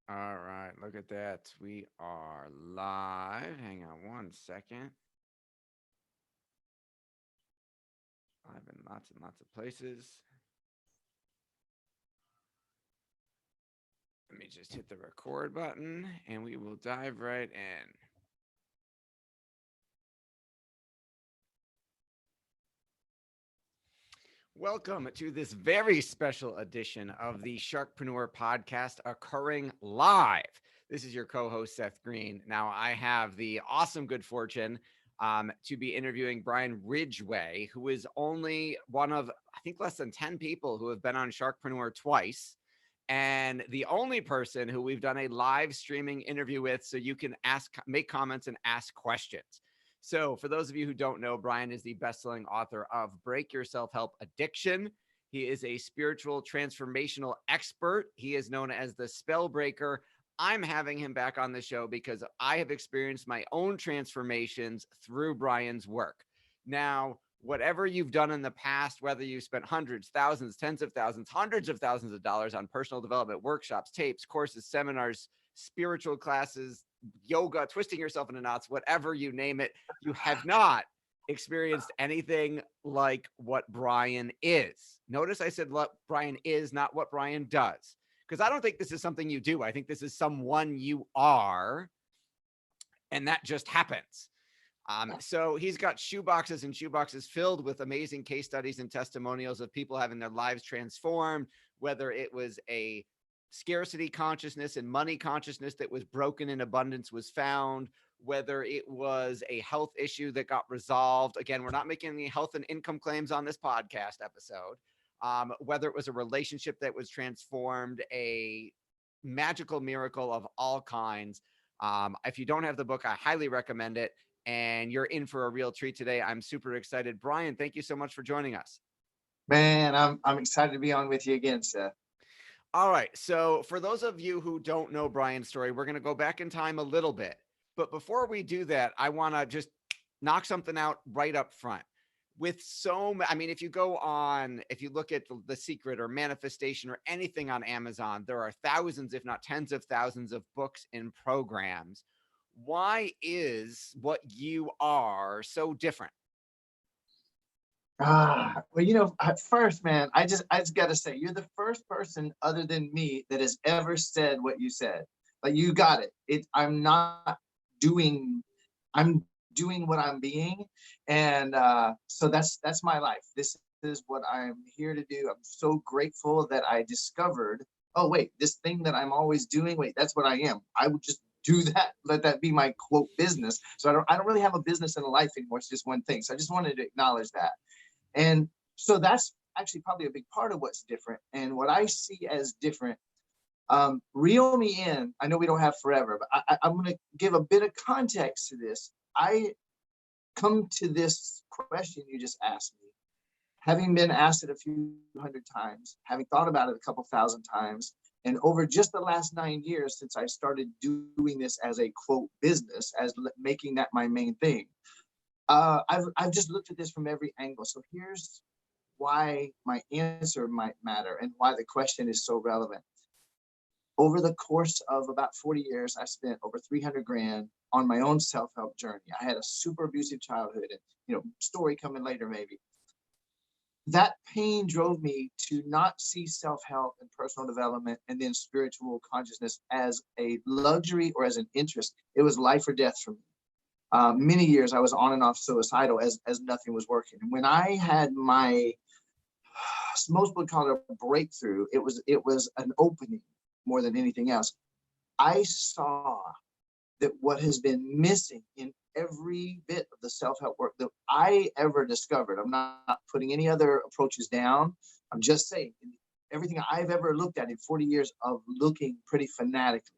All right, look at that. We are live. Hang on one second. Live in lots and lots of places. Let me just hit the record button and we will dive right in. Welcome to this very special edition of the Sharkpreneur podcast occurring live. This is your co host, Seth Greene. Now, I have the awesome good fortune to be interviewing Brian Ridgway, who is only one of, I think, less than 10 people who have been on Sharkpreneur twice. And the only person who we've done a live streaming interview with, so you can make comments and ask questions. So, for those of you who don't know, Brian is the best-selling author of Break Your Self-Help Addiction. He is a spiritual transformational expert. He is known as the Spell Breaker. I'm having him back on the show because I have experienced my own transformations through Brian's work. Now, whatever you've done in the past, whether you spent hundreds, thousands, tens of thousands, hundreds of thousands of dollars on personal development workshops, tapes, courses, seminars, spiritual classes, yoga, twisting yourself into knots, whatever you name it, you have not experienced anything like what Brian is. Notice I said what Brian is, not what Brian does. Because I don't think this is something you do. I think this is someone you are, and that just happens. So he's got shoeboxes and shoeboxes filled with amazing case studies and testimonials of people having their lives transformed, whether it was a scarcity consciousness and money consciousness that was broken and abundance was found, whether it was a health issue that got resolved. Again, we're not making any health and income claims on this podcast episode. Whether it was a relationship that was transformed, a magical miracle of all kinds. If you don't have the book, I highly recommend it. And you're in for a real treat today. I'm super excited. Brian, thank you so much for joining us. Man, I'm excited to be on with you again, Seth. All right. So, for those of you who don't know Brian's story, we're going to go back in time a little bit. But before we do that, I want to just knock something out right up front. With I mean, if you go on, if you look at The Secret or Manifestation or anything on Amazon, there are thousands, if not tens of thousands of books and programs. Why is what you are so different? Well, at first, man, I just got to say, you're the first person other than me that has ever said what you said. Like you got it. I'm not doing. I'm doing what I'm being, and so that's my life. This is what I'm here to do. I'm so grateful that I discovered. Oh wait, this thing that I'm always doing. Wait, that's what I am. I would just do that. Let that be my quote business. So I don't really have a business and a life anymore. It's just one thing. So I just wanted to acknowledge that. And so that's actually probably a big part of what's different. And what I see as different, reel me in. I know we don't have forever, but I'm going to give a bit of context to this. I come to this question you just asked me, having been asked it a few hundred times, having thought about it a couple thousand times, and over just the last 9 years since I started doing this as a quote business, as making that my main thing, I've just looked at this from every angle. So here's why my answer might matter and why the question is so relevant. Over the course of about 40 years, I spent over 300 grand on my own self-help journey. I had a super abusive childhood, and story coming later maybe. That pain drove me to not see self-help and personal development and then spiritual consciousness as a luxury or as an interest. It was life or death for me. Many years I was on and off suicidal as nothing was working. And when I had my, most would call it a breakthrough, it was an opening more than anything else. I saw that what has been missing in every bit of the self-help work that I ever discovered, I'm not putting any other approaches down. I'm just saying everything I've ever looked at in 40 years of looking pretty fanatically,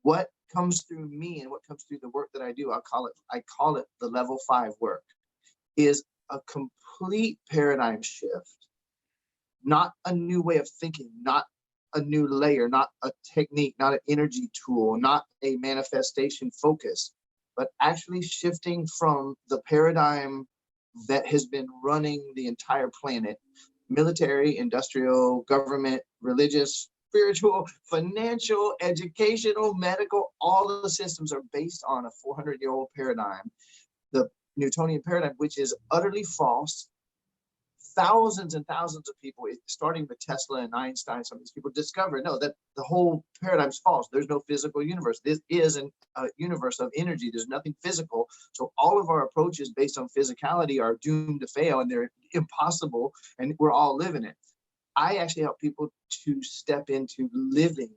what comes through me and what comes through the work that I do, I call it the level 5 work, is a complete paradigm shift, not a new way of thinking, not a new layer, not a technique, not an energy tool, not a manifestation focus, but actually shifting from the paradigm that has been running the entire planet, military, industrial, government, religious, spiritual, financial, educational, medical, all of the systems are based on a 400-year-old paradigm, the Newtonian paradigm, which is utterly false. Thousands and thousands of people, starting with Tesla and Einstein, some of these people discovered, no, that the whole paradigm's false. There's no physical universe. This is a universe of energy. There's nothing physical. So all of our approaches based on physicality are doomed to fail, and they're impossible, and we're all living it. I actually help people to step into living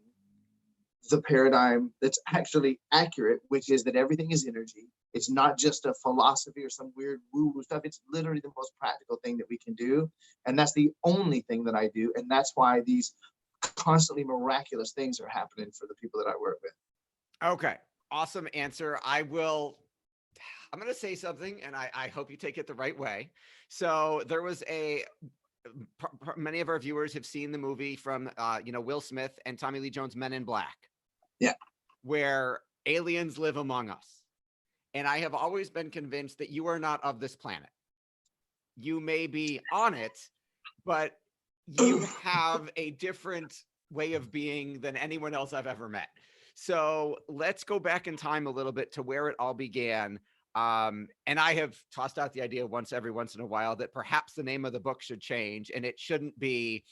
the paradigm that's actually accurate, which is that everything is energy. It's not just a philosophy or some weird woo-woo stuff. It's literally the most practical thing that we can do. And that's the only thing that I do. And that's why these constantly miraculous things are happening for the people that I work with. Okay. Awesome answer. I'm going to say something, and I hope you take it the right way. So there was many of our viewers have seen the movie from, Will Smith and Tommy Lee Jones' Men in Black. Yeah. Where aliens live among us. And I have always been convinced that you are not of this planet. You may be on it, but you have a different way of being than anyone else I've ever met. So let's go back in time a little bit to where it all began. And I have tossed out the idea every once in a while that perhaps the name of the book should change, and it shouldn't be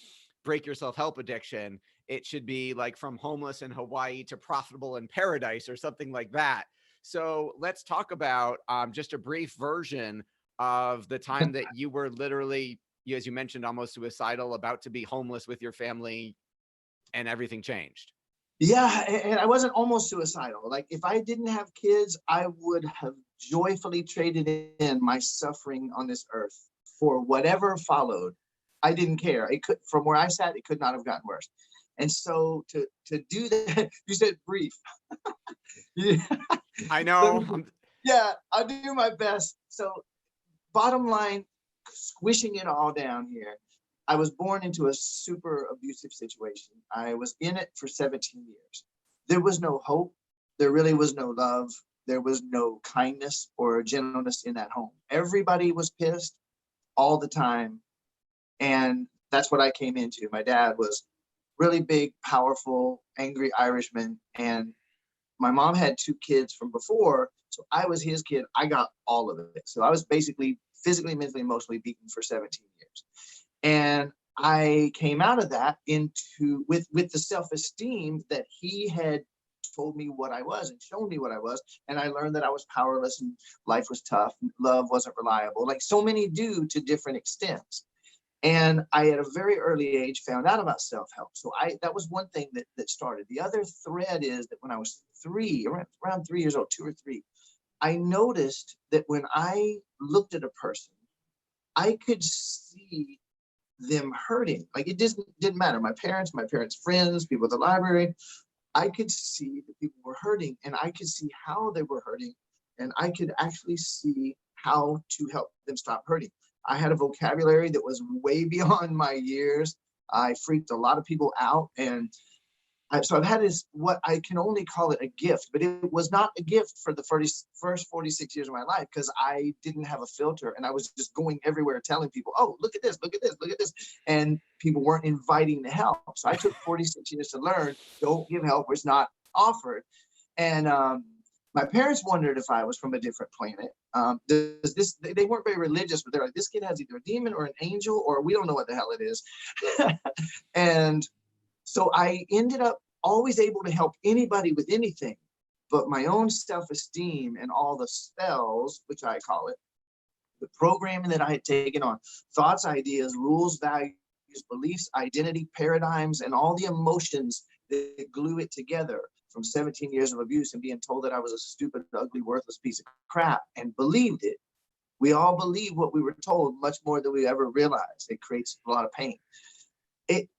Break Your Self-Help Addiction. It should be like From Homeless in Hawaii to Profitable in Paradise or something like that. So let's talk about just a brief version of the time that you were literally, as you mentioned, almost suicidal, about to be homeless with your family, and everything changed. Yeah, and I wasn't almost suicidal. Like, if I didn't have kids, I would have joyfully traded in my suffering on this earth for whatever followed. I didn't care. It could, from where I sat, it could not have gotten worse. And so to do that, you said brief. Yeah. I know. Yeah, I'll do my best. So bottom line, squishing it all down here, I was born into a super abusive situation. I was in it for 17 years. There was no hope. There really was no love. There was no kindness or gentleness in that home. Everybody was pissed all the time. And that's what I came into. My dad was really big, powerful, angry Irishman. And my mom had 2 kids from before. So I was his kid. I got all of it. So I was basically physically, mentally, emotionally beaten for 17 years. And I came out of that with the self-esteem that he had told me what I was and shown me what I was. And I learned that I was powerless and life was tough. And love wasn't reliable, like so many do to different extents. And I, at a very early age, found out about self-help. So that was one thing that started. The other thread is that when I was around 3 years old, 2 or 3, I noticed that when I looked at a person, I could see them hurting. Like, it didn't matter. My parents' friends, people at the library, I could see that people were hurting, and I could see how they were hurting, and I could actually see how to help them stop hurting. I had a vocabulary that was way beyond my years. I freaked a lot of people out. And so I've had this, what I can only call it a gift, but it was not a gift for the first 46 years of my life, because I didn't have a filter, and I was just going everywhere telling people, oh, look at this, look at this, look at this. And people weren't inviting the help. So I took 46 years to learn, don't give help where it's not offered. And my parents wondered if I was from a different planet. They weren't very religious, but they're like, this kid has either a demon or an angel, or we don't know what the hell it is. And so I ended up always able to help anybody with anything, but my own self-esteem and all the spells, which I call it, the programming that I had taken on, thoughts, ideas, rules, values, beliefs, identity, paradigms, and all the emotions that glue it together from 17 years of abuse and being told that I was a stupid, ugly, worthless piece of crap, and believed it. We all believe what we were told much more than we ever realized. It creates a lot of pain.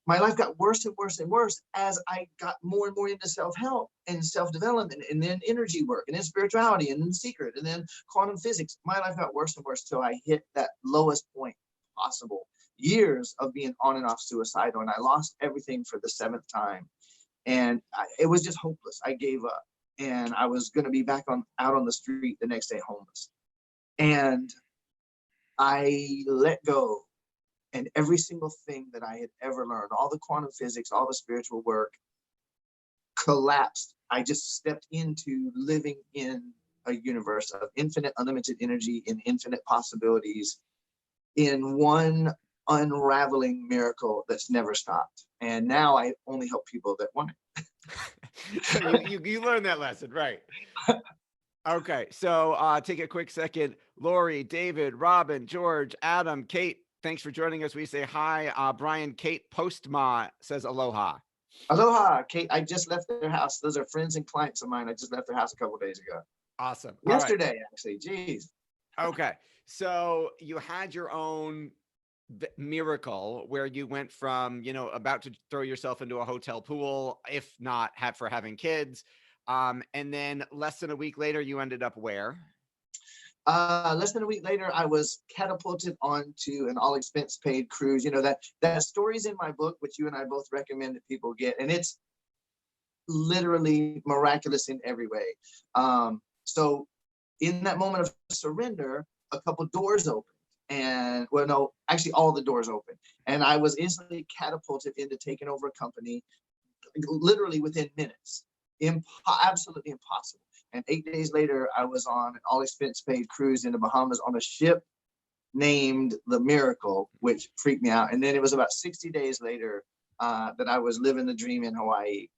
My life got worse and worse and worse as I got more and more into self-help and self-development, and then energy work, and then spirituality, and then secret, and then quantum physics. My life got worse and worse till I hit that lowest point possible. Years of being on and off suicidal, and I lost everything for the 7th time. And it was just hopeless. I gave up, and I was going to be back out on the street the next day, homeless. And I let go. And every single thing that I had ever learned, all the quantum physics, all the spiritual work, collapsed. I just stepped into living in a universe of infinite, unlimited energy and infinite possibilities in one unraveling miracle that's never stopped. And now I only help people that want it. So you learned that lesson, right? Okay, so take a quick second. Lori, David, Robin, George, Adam, Kate, thanks for joining us. We say hi. Brian, Kate Postma says aloha. Aloha, Kate. I just left their house. Those are friends and clients of mine. I just left their house a couple of days ago. Awesome. Yesterday, actually. Jeez. Okay, so you had your own miracle where you went from, about to throw yourself into a hotel pool, if not for having kids. And then less than a week later, you ended up where? Less than a week later, I was catapulted onto an all-expense paid cruise. That story's in my book, which you and I both recommend that people get, and it's literally miraculous in every way. So in that moment of surrender, a couple doors opened, and well, no, actually all the doors opened, and I was instantly catapulted into taking over a company, literally within minutes. Absolutely impossible. And 8 days later, I was on an all-expense paid cruise in the Bahamas on a ship named the Miracle, which freaked me out. And then it was about 60 days later that I was living the dream in Hawaii,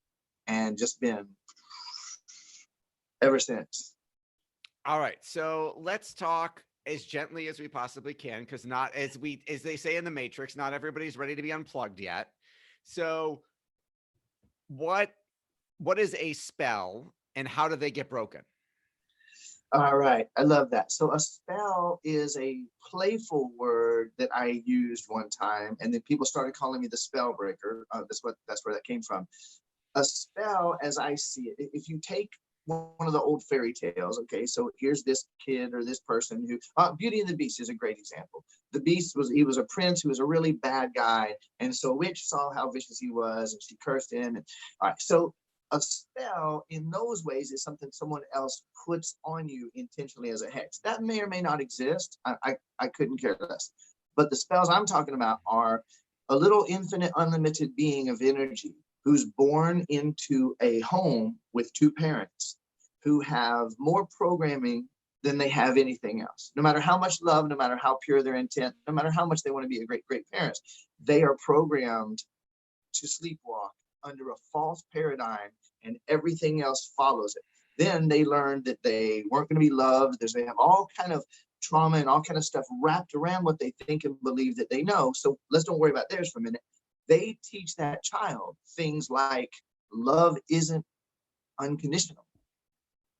and just been ever since. All right, so let's talk as gently as we possibly can, because not as they say in the Matrix, not everybody's ready to be unplugged yet. So what is a spell, and how do they get broken? All right, I love that. So a spell is a playful word that I used one time, and then people started calling me the spell breaker. That's where that came from. A spell, as I see it, if you take one of the old fairy tales, okay, so here's this kid or this person who, Beauty and the Beast is a great example. The Beast was a prince who was a really bad guy, and so a witch saw how vicious he was, and she cursed him. And all right, so a spell in those ways is something someone else puts on you intentionally as a hex. That may or may not exist. I couldn't care less. But the spells I'm talking about are a little infinite, unlimited being of energy who's born into a home with two parents who have more programming than they have anything else. No matter how much love, no matter how pure their intent, no matter how much they want to be a great, great parents, they are programmed to sleepwalk under a false paradigm, and everything else follows it. Then they learn that they weren't going to be loved. They have all kind of trauma and all kind of stuff wrapped around what they think and believe that they know. So let's don't worry about theirs for a minute. They teach that child things like love isn't unconditional.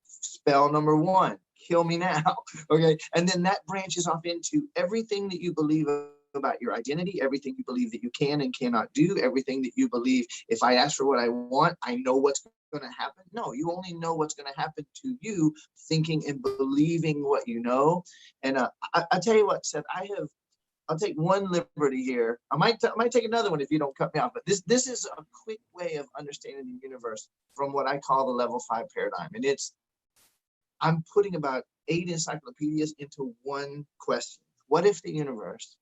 Spell number one, kill me now. Okay. And then that branches off into everything that you believe about your identity, everything you believe that you can and cannot do, everything that you believe, if I ask for what I want, I know what's going to happen. No, you only know what's going to happen to you thinking and believing what you know. And I tell you what, Seth, I'll take one liberty here. I might take another one if you don't cut me off. But this is a quick way of understanding the universe from what I call the level 5 paradigm. And I'm putting about 8 encyclopedias into one question. What if the universe,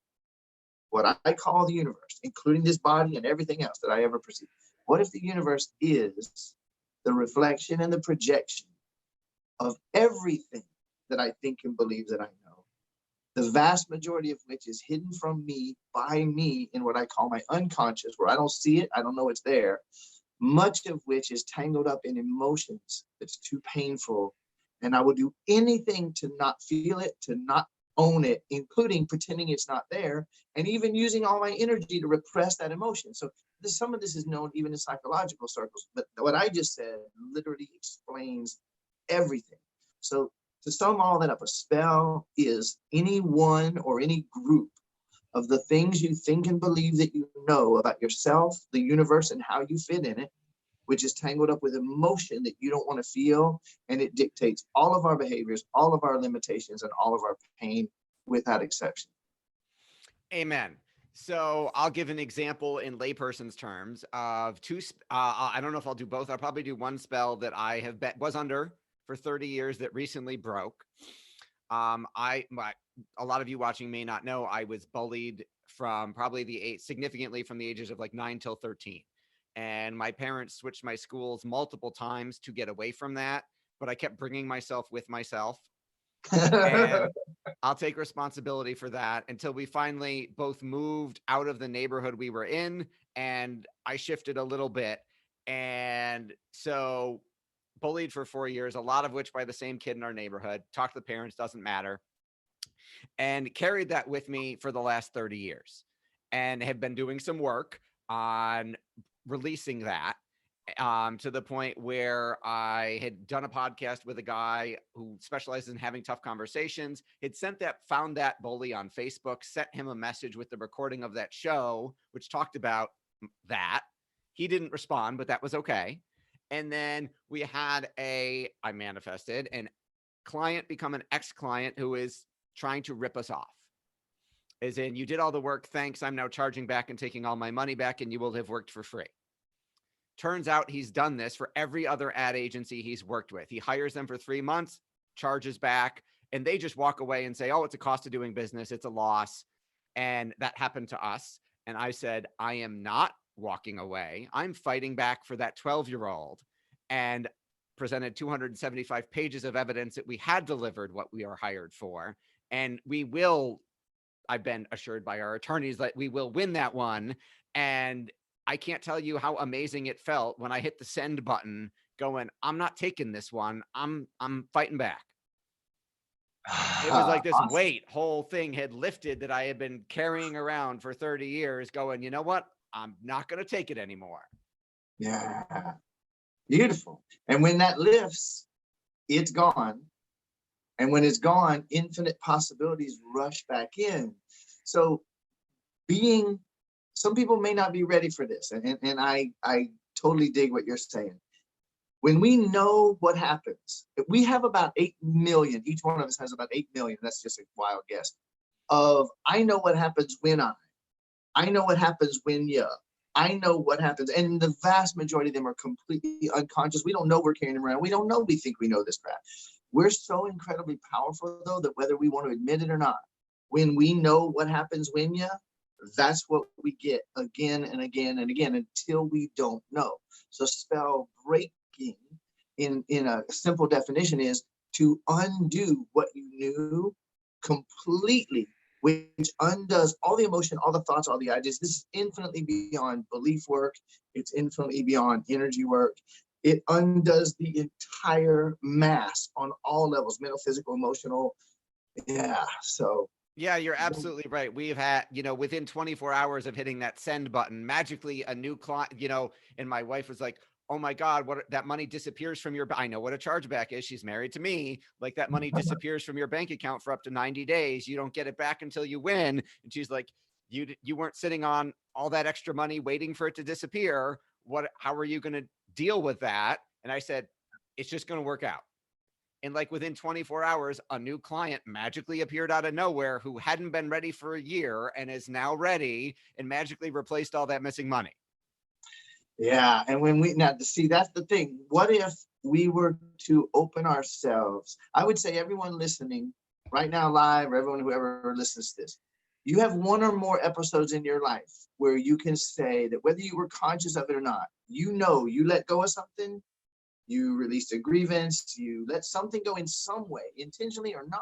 what I call the universe, including this body and everything else that I ever perceive, what if the universe is the reflection and the projection of everything that I think and believe that I know, the vast majority of which is hidden from me by me in what I call my unconscious, where I don't see it, I don't know it's there, much of which is tangled up in emotions that's too painful. And I will do anything to not feel it, to not own it, including pretending it's not there, and even using all my energy to repress that emotion. So some of this is known even in psychological circles, but what I just said literally explains everything. So to sum all that up, a spell is any one or any group of the things you think and believe that you know about yourself, the universe, and how you fit in it, which is tangled up with emotion that you don't want to feel, and it dictates all of our behaviors, all of our limitations, and all of our pain without exception. Amen. So I'll give an example in layperson's terms of two. I don't know if I'll do both. I'll probably do one spell that I was under for 30 years that recently broke. A lot of you watching may not know I was bullied from probably significantly from the ages of like 9 till 13. And my parents switched my schools multiple times to get away from that, but I kept bringing myself with myself. And I'll take responsibility for that until we finally both moved out of the neighborhood we were in, and I shifted a little bit. And so bullied for 4 years, a lot of which by the same kid in our neighborhood. Talk to the parents, doesn't matter. And carried that with me for the last 30 years and have been doing some work on releasing that, to the point where I had done a podcast with a guy who specializes in having tough conversations. Had found that bully on Facebook, sent him a message with the recording of that show, which talked about that. He didn't respond, but that was okay. And then we had I manifested an client become an ex-client who is trying to rip us off. As in, you did all the work, thanks, I'm now charging back and taking all my money back, and you will have worked for free. Turns out he's done this for every other ad agency he's worked with. He hires them for 3 months, charges back, and they just walk away and say, oh, it's a cost of doing business, it's a loss. And that happened to us. And I said, I am not walking away. I'm fighting back for that 12-year-old, and presented 275 pages of evidence that we had delivered what we are hired for. And we will, I've been assured by our attorneys that we will win that one. And I can't tell you how amazing it felt when I hit the send button going, I'm not taking this one. I'm fighting back. It was like this Awesome. whole thing had lifted that I had been carrying around for 30 years going, you know what? I'm not going to take it anymore. Yeah. Beautiful. And when that lifts, it's gone. And when it's gone, infinite possibilities rush back in. So some people may not be ready for this. And I totally dig what you're saying. When we know what happens, we have about 8 million, each one of us has about 8 million, that's just a wild guess, of I know what happens when I know what happens when I know what happens. And the vast majority of them are completely unconscious. We don't know we're carrying them around. We don't know we think we know this crap. We're so incredibly powerful, though, that whether we want to admit it or not, when we know what happens when that's what we get again and again and again until we don't know. So spell breaking in a simple definition is to undo what you knew completely, which undoes all the emotion, all the thoughts, all the ideas. This is infinitely beyond belief work. It's infinitely beyond energy work. It undoes the entire mass on all levels, mental, physical, emotional. Yeah. So yeah, you're absolutely right. We've had, within 24 hours of hitting that send button, magically a new client, and my wife was like, oh my God, that money disappears from I know what a chargeback is. She's married to me. Like, that money disappears from your bank account for up to 90 days. You don't get it back until you win. And she's like, you weren't sitting on all that extra money waiting for it to disappear. How are you going to deal with that? And I said, it's just going to work out. And like within 24 hours, a new client magically appeared out of nowhere who hadn't been ready for a year and is now ready, and magically replaced all that missing money. Yeah. And when that's the thing. What if we were to open ourselves? I would say everyone listening right now live, or everyone whoever listens to this, you have one or more episodes in your life where you can say that whether you were conscious of it or not, you let go of something, you released a grievance, you let something go in some way, intentionally or not,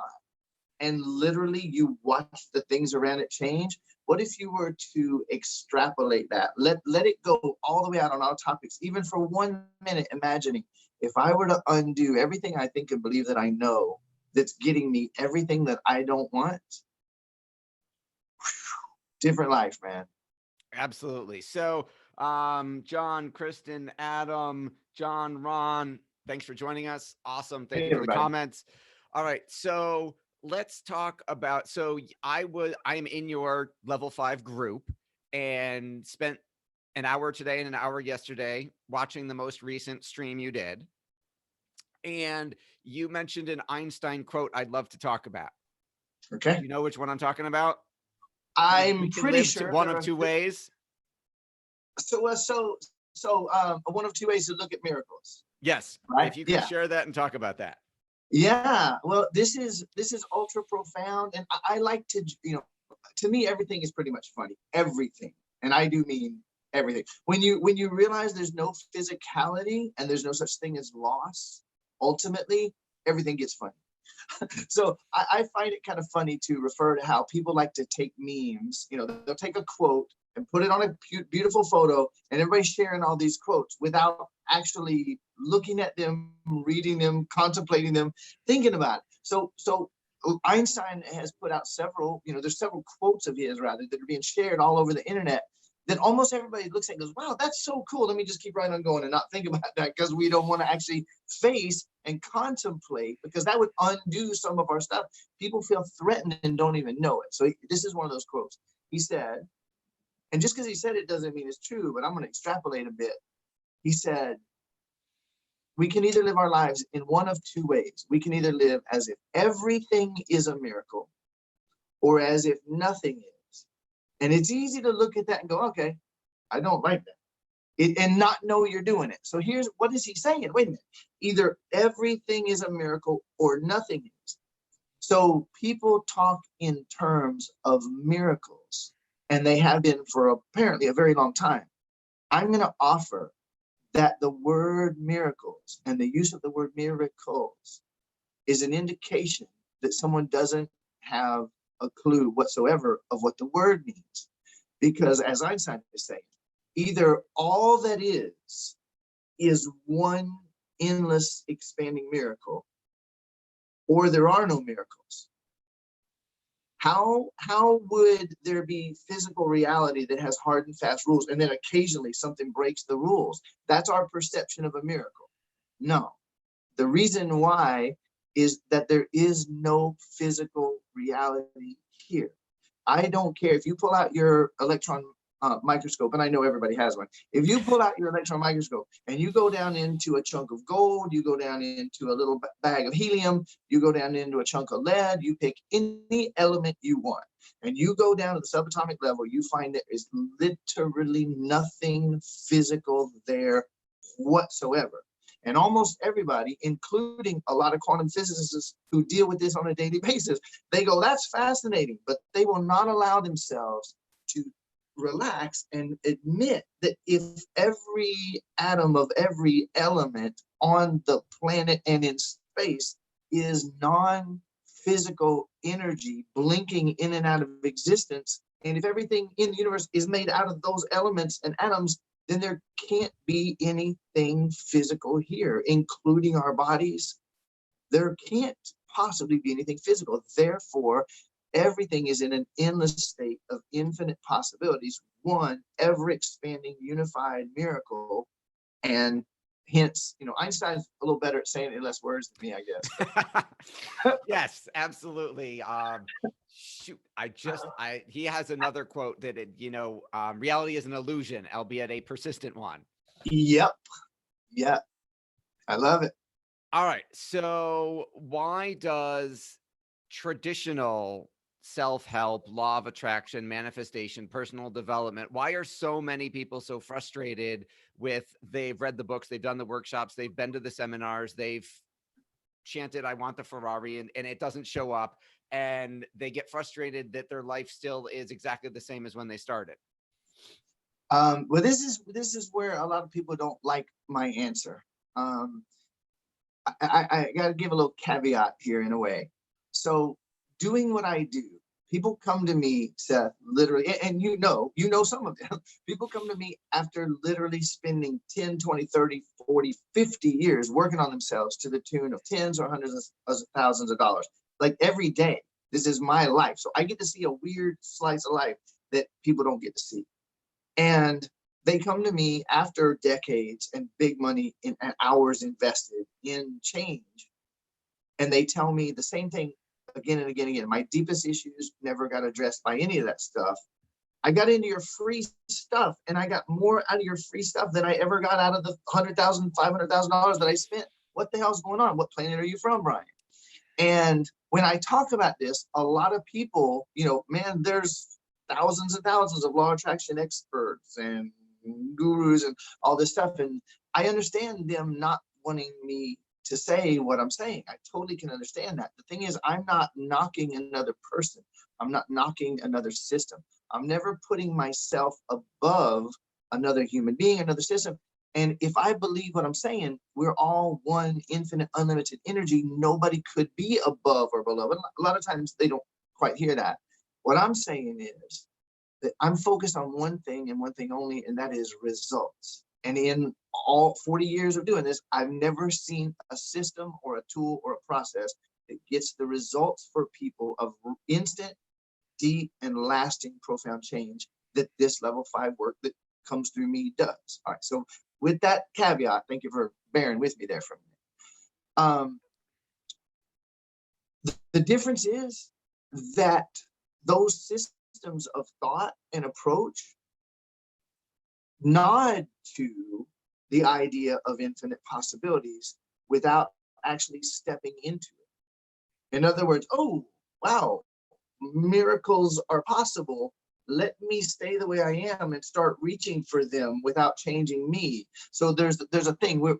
and literally you watch the things around it change. What if you were to extrapolate that, let it go all the way out on all topics, even for 1 minute, imagining if I were to undo everything I think and believe that I know that's getting me everything that I don't want, different life, man. Absolutely. So, John, Kristen, Adam, John, Ron, thanks for joining us. Awesome. Thank you for the comments. All right. So let's talk about, I'm in your level 5 group and spent an hour today and an hour yesterday watching the most recent stream you did. And you mentioned an Einstein quote I'd love to talk about. Okay. Do you know which one I'm talking about? I'm pretty sure one of two ways. So one of two ways to look at miracles. Yes. Right? If you can share that and talk about that. Yeah. Well, this is ultra profound. And I like to, to me, everything is pretty much funny. Everything. And I do mean everything. When you realize there's no physicality and there's no such thing as loss, ultimately, everything gets funny. So I find it kind of funny to refer to how people like to take memes. They'll take a quote and put it on a beautiful photo, and everybody's sharing all these quotes without actually looking at them, reading them, contemplating them, thinking about it. So Einstein has put out several, there's several quotes of his rather that are being shared all over the internet that almost everybody looks at and goes, wow, that's so cool. Let me just keep right on going and not think about that, because we don't want to actually face and contemplate, because that would undo some of our stuff. People feel threatened and don't even know it. So this is one of those quotes. He said, and just because he said it doesn't mean it's true, but I'm going to extrapolate a bit. He said, we can either live our lives in one of two ways. We can either live as if everything is a miracle or as if nothing is. And it's easy to look at that and go, okay, I don't like that. And not know you're doing it. So here's, what is he saying? Wait a minute. Either everything is a miracle or nothing is. So people talk in terms of miracles, and they have been for apparently a very long time. I'm going to offer that the word miracles and the use of the word miracles is an indication that someone doesn't have a clue whatsoever of what the word means. Because as Einstein is saying, either all that is one endless expanding miracle, or there are no miracles. How would there be physical reality that has hard and fast rules, and then occasionally something breaks the rules? That's our perception of a miracle. No. The reason why is that there is no physical reality here. I don't care if you pull out your electron microscope, and I know everybody has one. If you pull out your electron microscope and you go down into a chunk of gold, you go down into a little bag of helium, you go down into a chunk of lead, you pick any element you want, and you go down to the subatomic level, you find there is literally nothing physical there whatsoever. And almost everybody, including a lot of quantum physicists who deal with this on a daily basis, they go, that's fascinating, but they will not allow themselves to relax and admit that if every atom of every element on the planet and in space is non-physical energy blinking in and out of existence, and if everything in the universe is made out of those elements and atoms, then there can't be anything physical here, including our bodies. There can't possibly be anything physical. Therefore, everything is in an endless state of infinite possibilities, one ever-expanding unified miracle. And hence, Einstein's a little better at saying it in less words than me, I guess. Yes, absolutely. Shoot, he has another quote that reality is an illusion, albeit a persistent one. Yep. Yeah. I love it. All right. So why does traditional self-help, law of attraction, manifestation, personal development, why are so many people so frustrated they've read the books, they've done the workshops, they've been to the seminars, they've chanted, I want the Ferrari, and it doesn't show up, and they get frustrated that their life still is exactly the same as when they started? Well, this is where a lot of people don't like my answer. I got to give a little caveat here in a way. So doing what I do, people come to me, Seth, literally, and you know some of them. People come to me after literally spending 10, 20, 30, 40, 50 years working on themselves to the tune of tens or hundreds of thousands of dollars. Like every day, this is my life. So I get to see a weird slice of life that people don't get to see. And they come to me after decades and big money and hours invested in change. And they tell me the same thing again and again and again. My deepest issues never got addressed by any of that stuff. I got into your free stuff, and I got more out of your free stuff than I ever got out of the $100,000, $500,000 that I spent. What the hell's going on? What planet are you from, Brian? And when I talk about this, a lot of people, man, there's thousands and thousands of law of attraction experts and gurus and all this stuff. And I understand them not wanting me to say what I'm saying. I totally can understand that. The thing is, I'm not knocking another person. I'm not knocking another system. I'm never putting myself above another human being, another system. And if I believe what I'm saying, we're all one infinite, unlimited energy. Nobody could be above or below. And a lot of times they don't quite hear that. What I'm saying is that I'm focused on one thing and one thing only, and that is results. And in all 40 years of doing this, I've never seen a system or a tool or a process that gets the results for people of instant, deep, and lasting, profound change that this level 5 work that comes through me does. All right. So with that caveat, thank you for bearing with me there for a minute. The difference is that those systems of thought and approach nod to the idea of infinite possibilities without actually stepping into it. In other words, oh, wow, miracles are possible. Let me stay the way I am and start reaching for them without changing me. So there's a thing we're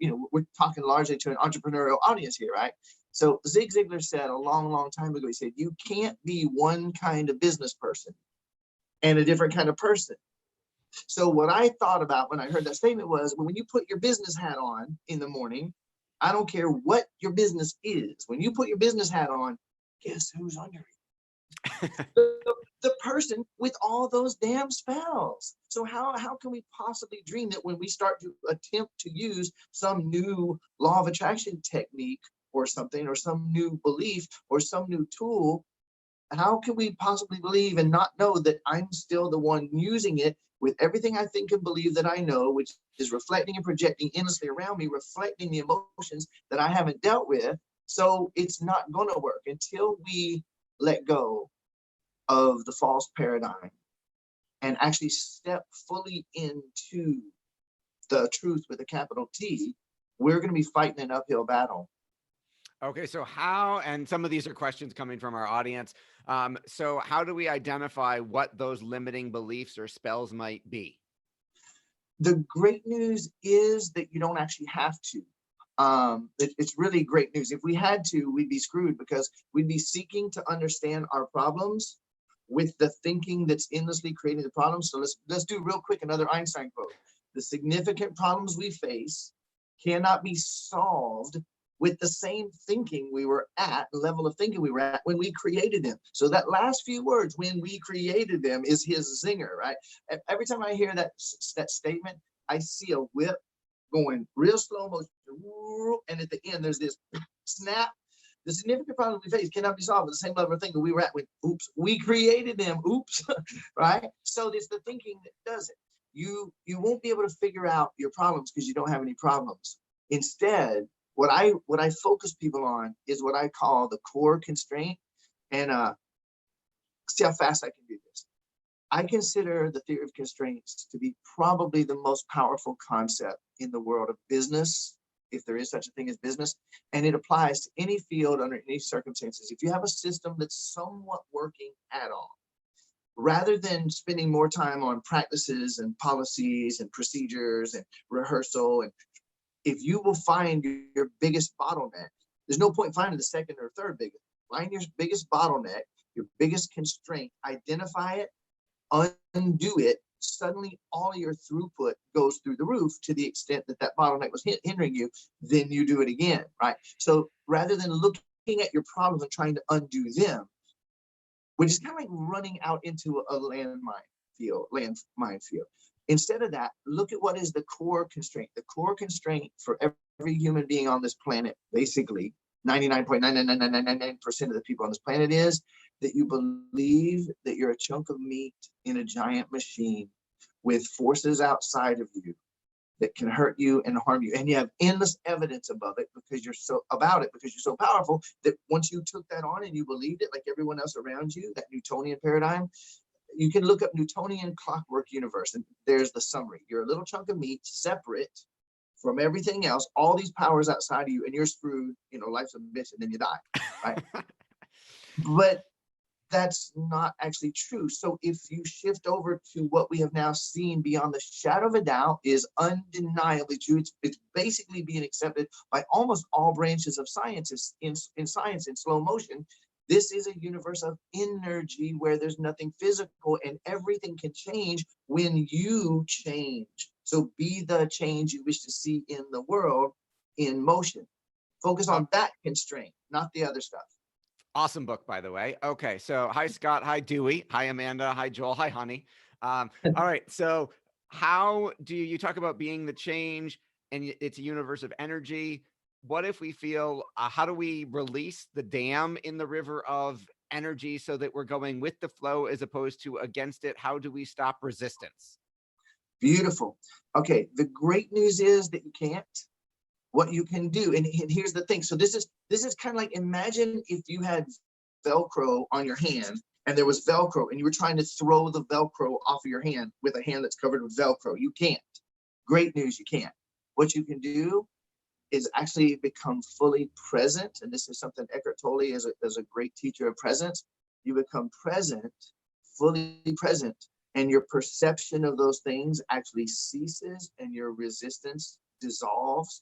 talking largely to an entrepreneurial audience here, right? So Zig Ziglar said a long time ago, he said, you can't be one kind of business person and a different kind of person. So what I thought about when I heard that statement was, when you put your business hat on in the morning, I don't care what your business is. When you put your business hat on, guess who's under it? The person with all those damn spells. So how can we possibly dream that when we start to attempt to use some new law of attraction technique or something, or some new belief or some new tool, how can we possibly believe and not know that I'm still the one using it with everything I think and believe that I know, which is reflecting and projecting endlessly around me, reflecting the emotions that I haven't dealt with. So it's not going to work until we let go of the false paradigm and actually step fully into the truth with a capital T. We're going to be fighting an uphill battle. Okay, so how, and some of these are questions coming from our audience. So how do we identify what those limiting beliefs or spells might be? The great news is that you don't actually have to. It's really great news. If we had to, we'd be screwed, because we'd be seeking to understand our problems with the thinking that's endlessly creating the problems. So let's do real quick another Einstein quote. The significant problems we face cannot be solved with the same thinking we were at, the level of thinking we were at when we created them. So that last few words, when we created them, is his zinger, right? Every time I hear that statement, I see a whip going real slow motion, and at the end, there's this snap. The significant problems we face cannot be solved with the same level of thinking we were at when, oops, we created them, oops, right? So it's the thinking that does it. You won't be able to figure out your problems because you don't have any problems. Instead, what I focus people on is what I call the core constraint. And see how fast I can do this. I consider the theory of constraints to be probably the most powerful concept in the world of business, if there is such a thing as business, and it applies to any field under any circumstances. If you have a system that's somewhat working at all, rather than spending more time on practices and policies and procedures and rehearsal, and if you will find your biggest bottleneck, there's no point finding the second or third biggest. Find your biggest bottleneck, your biggest constraint, identify it, undo it. Suddenly all your throughput goes through the roof to the extent that that bottleneck was hindering you. Then you do it again, right? So rather than looking at your problems and trying to undo them, which is kind of like running out into a landmine field. Instead of that, look at what is the core constraint. The core constraint for every human being on this planet, basically 99.99999% of the people on this planet, is that you believe that you're a chunk of meat in a giant machine with forces outside of you that can hurt you and harm you. And you have endless evidence above it because you're so powerful that once you took that on and you believed it, like everyone else around you, that Newtonian paradigm, you can look up Newtonian clockwork universe, and there's the summary. You're a little chunk of meat, separate from everything else, all these powers outside of you, and you're screwed. Life's a bitch, and then you die, right? But that's not actually true. So if you shift over to what we have now seen beyond the shadow of a doubt is undeniably true. It's basically being accepted by almost all branches of science in science in slow motion. This is a universe of energy where there's nothing physical and everything can change when you change. So be the change you wish to see in the world in motion. Focus on that constraint, not the other stuff. Awesome book, by the way. Okay, so hi Scott, hi Dewey, hi Amanda, hi Joel, hi Honey. All right, so how do you talk about being the change, and it's a universe of energy? What if we feel? How do we release the dam in the river of energy so that we're going with the flow as opposed to against it? How do we stop resistance? Beautiful. Okay, the great news is that you can't. What you can do, and here's the thing. So this is kind of like, imagine if you had Velcro on your hand and there was Velcro and you were trying to throw the Velcro off of your hand with a hand that's covered with Velcro. You can't. Great news, you can't. What you can do is actually become fully present. And this is something Eckhart Tolle is a great teacher of presence. You become present, fully present, and your perception of those things actually ceases and your resistance dissolves.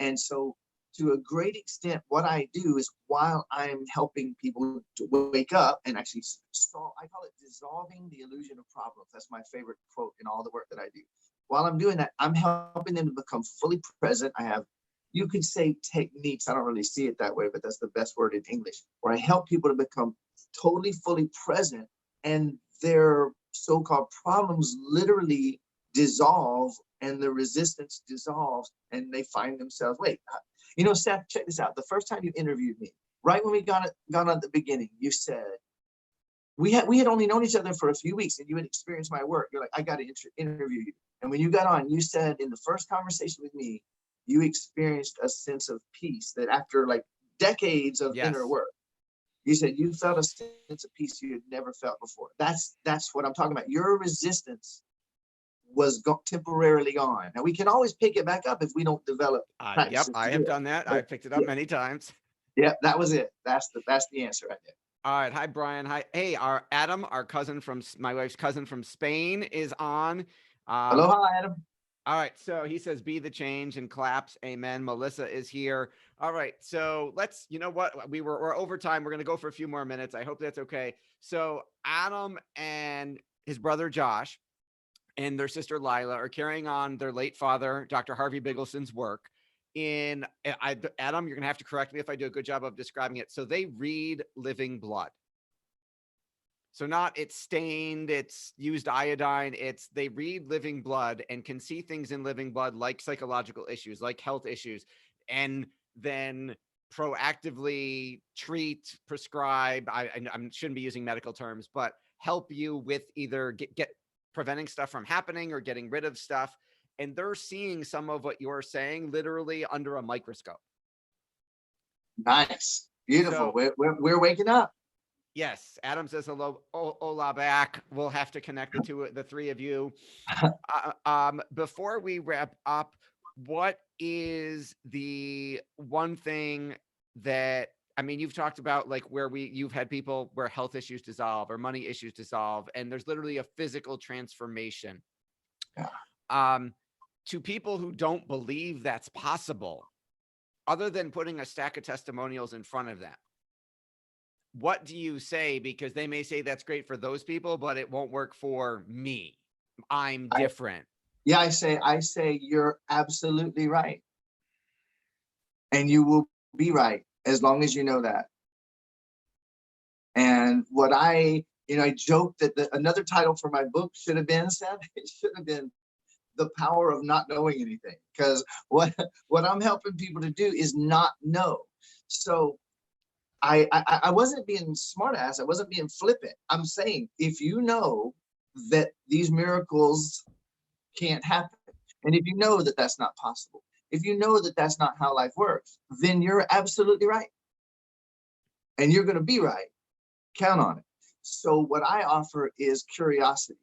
And so to a great extent, what I do is while I'm helping people to wake up and actually solve, I call it dissolving the illusion of problems. That's my favorite quote in all the work that I do. While I'm doing that, I'm helping them to become fully present. I have, you could say techniques. I don't really see it that way, but that's the best word in English, where I help people to become totally fully present and their so-called problems literally dissolve and the resistance dissolves and they find themselves, wait, Seth, check this out. The first time you interviewed me, right when we got on at the beginning, you said, we had only known each other for a few weeks and you had experienced my work. You're like, I got to interview you. And when you got on, you said in the first conversation with me, you experienced a sense of peace that after like decades of inner work, you said you felt a sense of peace you had never felt before. That's what I'm talking about. Your resistance was temporarily gone. Now we can always pick it back up if we don't develop practices. Yep, I have done that. I've picked it up many times. Yep, that was it. That's the answer right there. All right. Hi, Brian. Hi. Hey, our Adam, our cousin from my wife's cousin from Spain is on. Aloha, Adam. All right. So he says, be the change and claps. Amen. Melissa is here. All right. So let's, you know what? We're over time. We're going to go for a few more minutes. I hope that's okay. So Adam and his brother, Josh, and their sister, Lila, are carrying on their late father, Dr. Harvey Biggleson's work. Adam, you're going to have to correct me if I do a good job of describing it. So they read living blood. So not it's stained, it's used iodine, they read living blood and can see things in living blood like psychological issues, like health issues, and then proactively treat, prescribe, I shouldn't be using medical terms, but help you with either get preventing stuff from happening or getting rid of stuff. And they're seeing some of what you're saying literally under a microscope. Nice. Beautiful. So, we're waking up. Yes. Adam says hello. Hola back. We'll have to connect the three of you. Before we wrap up, what is the one thing that, I mean, you've talked about like you've had people where health issues dissolve or money issues dissolve, and there's literally a physical transformation. Yeah. To people who don't believe that's possible, other than putting a stack of testimonials in front of them, what do you say? Because they may say that's great for those people, but it won't work for me. I'm different. I say you're absolutely right. And you will be right as long as you know that. And what I joked that another title for my book should have been, Seth, it should have been The Power of Not Knowing Anything. Because what I'm helping people to do is not know. So I wasn't being smart ass. I wasn't being flippant. I'm saying, if you know that these miracles can't happen, and if you know that that's not possible, if you know that that's not how life works, then you're absolutely right. And you're going to be right. Count on it. So what I offer is curiosity.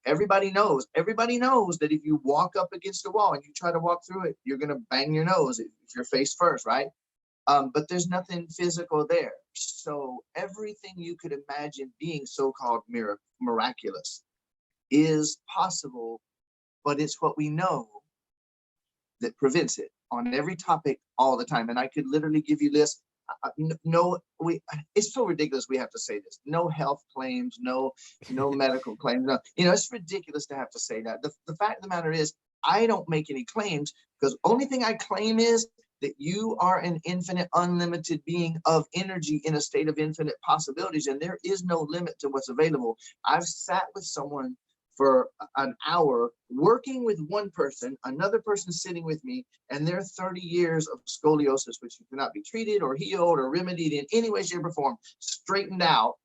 Everybody knows that if you walk up against a wall and you try to walk through it, you're going to bang your nose if you're face first, right? but there's nothing physical there. So everything you could imagine being so-called miraculous is possible, but it's what we know that prevents it on every topic all the time. And I could literally give you lists. It's so ridiculous we have to say this. No health claims, no medical claims. No, it's ridiculous to have to say that. The fact of the matter is, I don't make any claims, because only thing I claim is that you are an infinite, unlimited being of energy in a state of infinite possibilities, and there is no limit to what's available. I've sat with someone for an hour working with one person, another person sitting with me, and their 30 years of scoliosis, which cannot be treated or healed or remedied in any way, shape, or form, straightened out.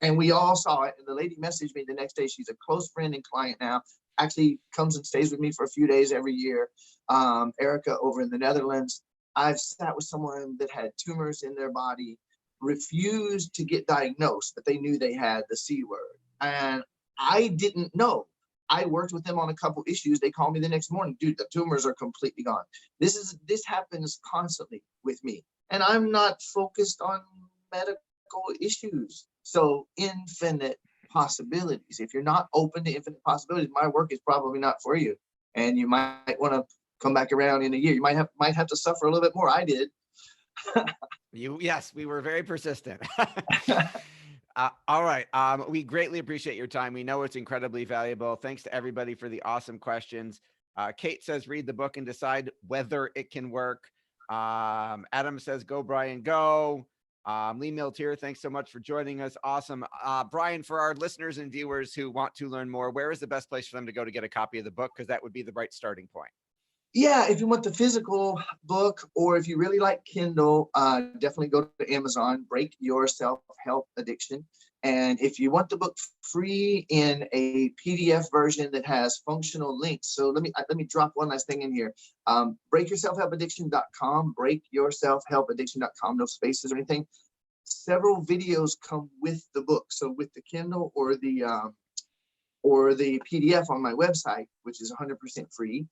And we all saw it. And the lady messaged me the next day. She's a close friend and client now, actually comes and stays with me for a few days every year. Erica over in the Netherlands. I've sat with someone that had tumors in their body, refused to get diagnosed, but they knew they had the C word. And I didn't know. I worked with them on a couple issues. They called me the next morning, dude, the tumors are completely gone. This happens constantly with me. And I'm not focused on medical issues. So infinite possibilities. If you're not open to infinite possibilities, my work is probably not for you. And you might want to come back around in a year. You might have to suffer a little bit more. I did. Yes, we were very persistent. All right. We greatly appreciate your time. We know it's incredibly valuable. Thanks to everybody for the awesome questions. Kate says, read the book and decide whether it can work. Adam says, go, Brian, go. Lee Miltier, thanks so much for joining us. Awesome. Brian, for our listeners and viewers who want to learn more, where is the best place for them to go to get a copy of the book? Because that would be the right starting point. Yeah, if you want the physical book, or if you really like Kindle, definitely go to Amazon, Break Your Self-Help Addiction. And if you want the book free in a PDF version that has functional links, so let me drop one last thing in here. breakyourselfhelpaddiction.com, breakyourselfhelpaddiction.com, no spaces or anything. Several videos come with the book. So with the Kindle or the PDF on my website, which is 100% free,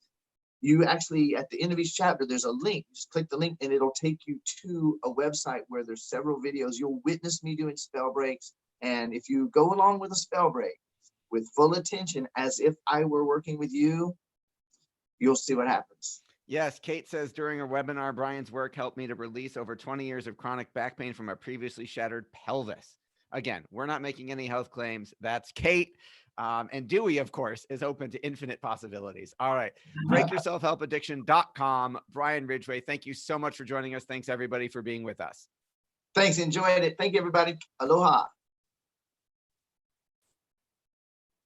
you actually, at the end of each chapter, there's a link. Just click the link and it'll take you to a website where there's several videos. You'll witness me doing spell breaks. And if you go along with a spell break with full attention, as if I were working with you, you'll see what happens. Yes, Kate says, during a webinar, Brian's work helped me to release over 20 years of chronic back pain from a previously shattered pelvis. Again, we're not making any health claims. That's Kate. And Dewey, of course, is open to infinite possibilities. All right. breakyourselfhelpaddiction.com. Brian Ridgway, thank you so much for joining us. Thanks, everybody, for being with us. Thanks. Enjoyed it. Thank you, everybody. Aloha.